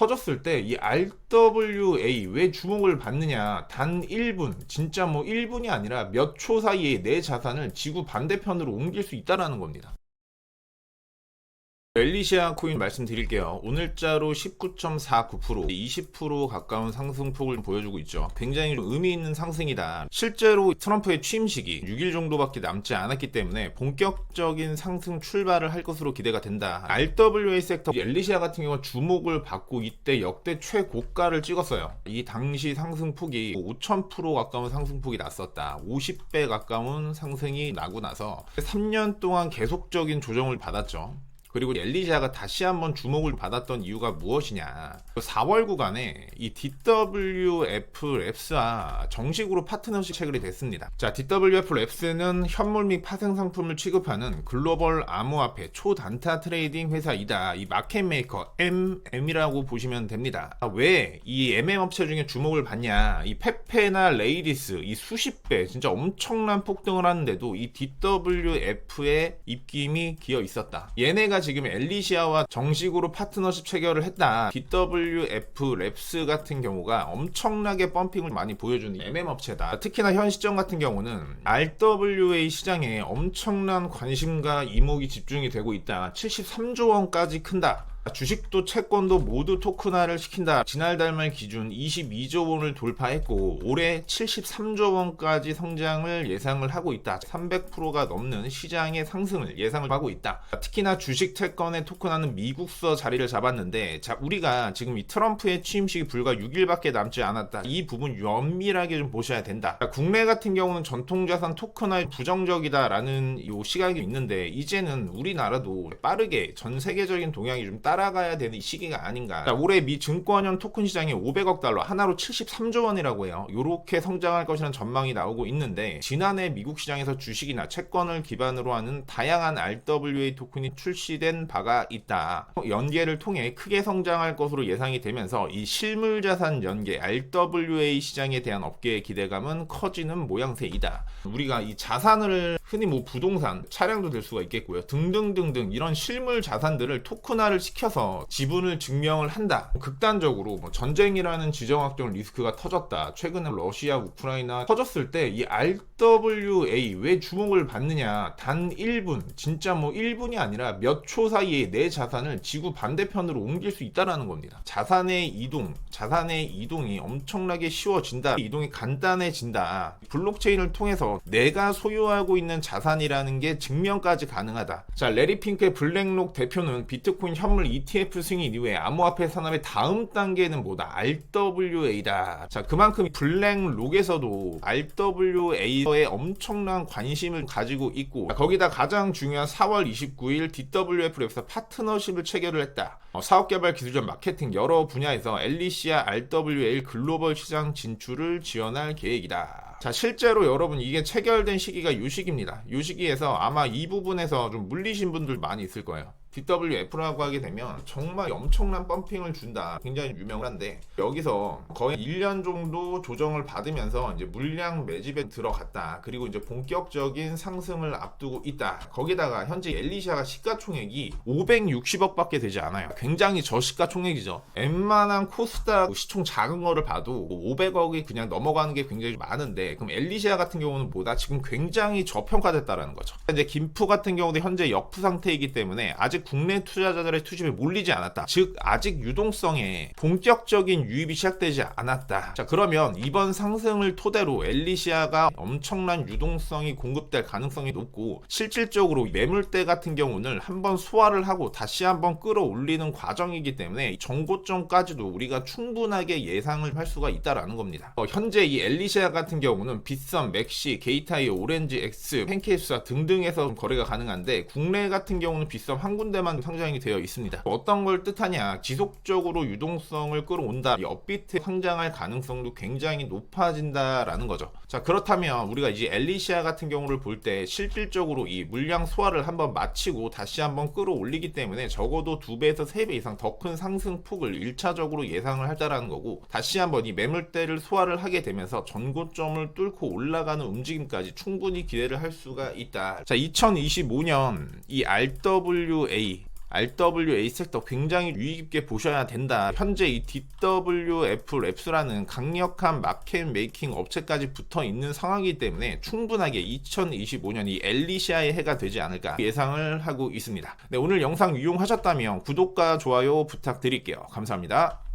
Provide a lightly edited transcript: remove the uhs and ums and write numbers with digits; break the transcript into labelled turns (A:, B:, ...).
A: 터졌을 때 이 RWA 왜 주목을 받느냐, 단 1분, 진짜 뭐 1분이 아니라 몇 초 사이에 내 자산을 지구 반대편으로 옮길 수 있다라는 겁니다. 엘리시아 코인 말씀드릴게요. 오늘자로 19.49%, 20% 가까운 상승폭을 보여주고 있죠. 굉장히 좀 의미 있는 상승이다. 실제로 트럼프의 취임 시기 6일 정도밖에 남지 않았기 때문에 본격적인 상승 출발을 할 것으로 기대가 된다. RWA 섹터 엘리시아 같은 경우는 주목을 받고 이때 역대 최고가를 찍었어요. 이 당시 상승폭이 5,000% 가까운 상승폭이 났었다. 50배 가까운 상승이 나고 나서 3년 동안 계속적인 조정을 받았죠. 그리고 엘리시아가 다시 한번 주목을 받았던 이유가 무엇이냐, 4월 구간에 이 DWF 랩스와 정식으로 파트너십 체결이 됐습니다. 자, DWF 랩스는 현물 및 파생 상품을 취급하는 글로벌 암호화폐 초단타 트레이딩 회사이다. 이 마켓메이커 MM이라고 보시면 됩니다. 왜 이 MM 업체 중에 주목을 받냐, 이 페페나 레이디스 이 수십 배 진짜 엄청난 폭등을 하는데도 이 DWF의 입김이 기어 있었다. 얘네가 지금 엘리시아와 정식으로 파트너십 체결을 했다. DWF 랩스 같은 경우가 엄청나게 펌핑을 많이 보여주는 MM 업체다. 특히나 현 시점 같은 경우는 RWA 시장에 엄청난 관심과 이목이 집중이 되고 있다. 73조 원까지 큰다. 주식도 채권도 모두 토큰화를 시킨다. 지난 달말 기준 22조 원을 돌파했고 올해 73조 원까지 성장을 예상을 하고 있다. 300%가 넘는 시장의 상승을 예상을 하고 있다. 특히나 주식 채권의 토큰화는 미국서 자리를 잡았는데, 자, 우리가 지금 이 트럼프의 취임식이 불과 6일밖에 남지 않았다. 이 부분 면밀하게 좀 보셔야 된다. 자, 국내 같은 경우는 전통자산 토큰화에 부정적이다라는 요 시각이 있는데, 이제는 우리나라도 빠르게 전 세계적인 동향이 좀 따라가야 되는 시기가 아닌가. 자, 올해 미 증권형 토큰 시장이 500억 달러, 하나로 73조 원이라고 해요. 이렇게 성장할 것이라는 전망이 나오고 있는데, 지난해 미국 시장에서 주식이나 채권을 기반으로 하는 다양한 RWA 토큰이 출시된 바가 있다. 연계를 통해 크게 성장할 것으로 예상이 되면서 이 실물자산 연계 RWA 시장에 대한 업계의 기대감은 커지는 모양새이다. 우리가 이 자산을 흔히 뭐 부동산, 차량도 될 수가 있겠고요. 등등등등 이런 실물 자산들을 토큰화를 시켜서 지분을 증명을 한다. 극단적으로 뭐 전쟁이라는 지정학적 리스크가 터졌다. 최근에 러시아, 우크라이나 터졌을 때 이 RWA 왜 주목을 받느냐, 단 1분, 진짜 뭐 1분이 아니라 몇 초 사이에 내 자산을 지구 반대편으로 옮길 수 있다라는 겁니다. 자산의 이동이 엄청나게 쉬워진다. 이동이 간단해진다. 블록체인을 통해서 내가 소유하고 있는 자산이라는 게 증명까지 가능하다. 자, 레리 핑크의 블랙록 대표는 비트코인 현물 ETF 승인 이후에 암호화폐 산업의 다음 단계는 뭐다? RWA다. 자, 그만큼 블랙록에서도 RWA에 엄청난 관심을 가지고 있고, 거기다 가장 중요한 4월 29일 DWF에서 파트너십을 체결을 했다. 사업개발, 기술적, 마케팅 여러 분야에서 엘리시아 RWA 글로벌 시장 진출을 지원할 계획이다. 자, 실제로 여러분 이게 체결된 시기가 요 시기입니다. 요 시기에서 아마 이 부분에서 좀 물리신 분들 많이 있을 거예요. DWF라고 하게 되면 정말 엄청난 펌핑을 준다. 굉장히 유명한데, 여기서 거의 1년 정도 조정을 받으면서 이제 물량 매집에 들어갔다. 그리고 이제 본격적인 상승을 앞두고 있다. 거기다가 현재 엘리시아가 시가총액이 560억밖에 되지 않아요. 굉장히 저시가총액이죠. 웬만한 코스닥 시총 작은 거를 봐도 500억이 그냥 넘어가는 게 굉장히 많은데, 그럼 엘리시아 같은 경우는 뭐다? 지금 굉장히 저평가됐다라는 거죠. 이제 김프 같은 경우도 현재 역부 상태이기 때문에 아직 국내 투자자들의 투집에 몰리지 않았다. 즉 아직 유동성에 본격적인 유입이 시작되지 않았다. 자, 그러면 이번 상승을 토대로 엘리시아가 엄청난 유동성이 공급될 가능성이 높고, 실질적으로 매물대 같은 경우는 한번 소화를 하고 다시 한번 끌어올리는 과정이기 때문에 정고점까지도 우리가 충분하게 예상을 할 수가 있다라는 겁니다. 현재 이 엘리시아 같은 경우는 빗썸, 맥시, 게이타이어, 오렌지 X, 팬케이스와 등등에서 거래가 가능한데, 국내 같은 경우는 빗썸 한 군데만 상장이 되어 있습니다. 어떤 걸 뜻하냐, 지속적으로 유동성을 끌어온다. 이 업비트 상장할 가능성도 굉장히 높아진다라는 거죠. 자, 그렇다면 우리가 이제 엘리시아 같은 경우를 볼 때 실질적으로 이 물량 소화를 한번 마치고 다시 한번 끌어올리기 때문에 적어도 2배에서 3배 이상 더 큰 상승폭을 1차적으로 예상을 하다라는 거고, 다시 한번 이 매물대를 소화를 하게 되면서 전고점을 뚫고 올라가는 움직임까지 충분히 기대를 할 수가 있다. 자, 2025년 이 RWA RWA 섹터 굉장히 유의 깊게 보셔야 된다. 현재 이 DWF 랩스라는 강력한 마켓 메이킹 업체까지 붙어 있는 상황이기 때문에 충분하게 2025년 이 엘리시아의 해가 되지 않을까 예상을 하고 있습니다. 네, 오늘 영상 유용하셨다면 구독과 좋아요 부탁드릴게요. 감사합니다.